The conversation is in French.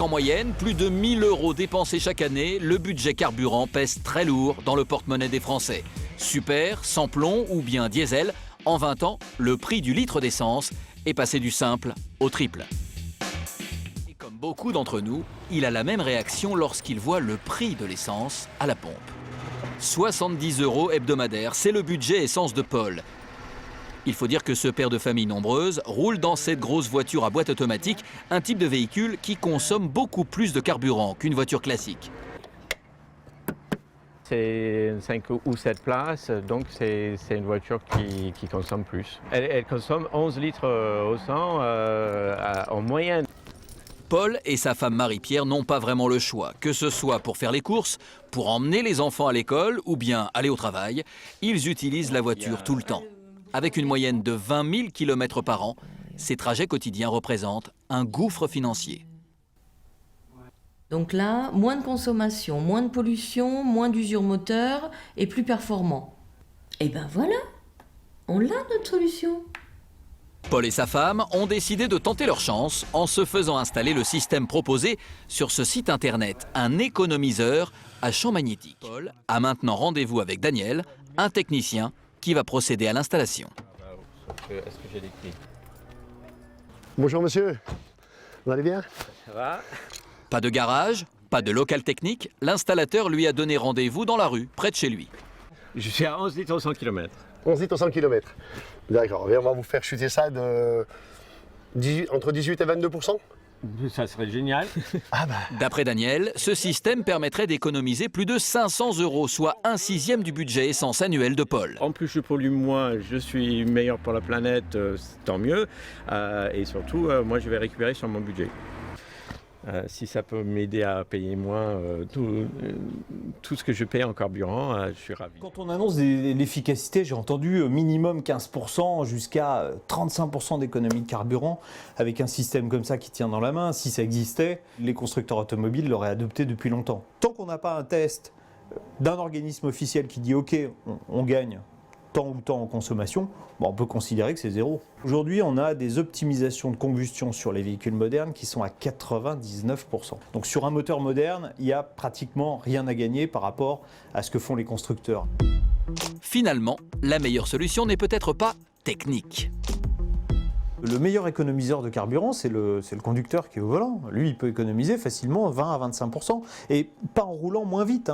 En moyenne, plus de 1 000 € dépensés chaque année, le budget carburant pèse très lourd dans le porte-monnaie des Français. Super, sans plomb ou bien diesel, en 20 ans, le prix du litre d'essence est passé du simple au triple. Et comme beaucoup d'entre nous, il a la même réaction lorsqu'il voit le prix de l'essence à la pompe. 70 € hebdomadaires, c'est le budget essence de Paul. Il faut dire que ce père de famille nombreuse roule dans cette grosse voiture à boîte automatique, un type de véhicule qui consomme beaucoup plus de carburant qu'une voiture classique. C'est 5 ou 7 places, donc c'est une voiture qui consomme plus. Elle consomme 11 litres au 100 en moyenne. Paul et sa femme Marie-Pierre n'ont pas vraiment le choix, que ce soit pour faire les courses, pour emmener les enfants à l'école ou bien aller au travail. Ils utilisent la voiture tout le temps. Avec une moyenne de 20 000 km par an, ces trajets quotidiens représentent un gouffre financier. Donc là, moins de consommation, moins de pollution, moins d'usure moteur et plus performant. Et ben voilà, on l'a notre solution. Paul et sa femme ont décidé de tenter leur chance en se faisant installer le système proposé sur ce site internet, un économiseur à champ magnétique. Paul a maintenant rendez-vous avec Daniel, un technicien qui va procéder à l'installation. Est-ce que j'ai des clés? Bonjour monsieur, vous allez bien? Ça va? Pas de garage, pas de local technique, l'installateur lui a donné rendez-vous dans la rue, près de chez lui. Je suis à 11 litres au 100 km. 11 litres au 100 km. D'accord, on va vous faire chuter ça entre 18 et 22%. Ça serait génial. Ah bah. D'après Daniel, ce système permettrait d'économiser plus de 500 €, soit 1/6 du budget essence annuel de Paul. En plus, je pollue moins, je suis meilleur pour la planète, tant mieux. Et surtout, moi, je vais récupérer sur mon budget. Si ça peut m'aider à payer moins tout ce que je paye en carburant, je suis ravi. Quand on annonce l'efficacité, j'ai entendu minimum 15% jusqu'à 35% d'économie de carburant avec un système comme ça qui tient dans la main. Si ça existait, les constructeurs automobiles l'auraient adopté depuis longtemps. Tant qu'on n'a pas un test d'un organisme officiel qui dit OK, on gagne tant ou tant en consommation, on peut considérer que c'est zéro. Aujourd'hui, on a des optimisations de combustion sur les véhicules modernes qui sont à 99%. Donc sur un moteur moderne, il n'y a pratiquement rien à gagner par rapport à ce que font les constructeurs. Finalement, la meilleure solution n'est peut-être pas technique. Le meilleur économiseur de carburant, c'est le conducteur qui est au volant. Lui, il peut économiser facilement 20 à 25%, et pas en roulant moins vite.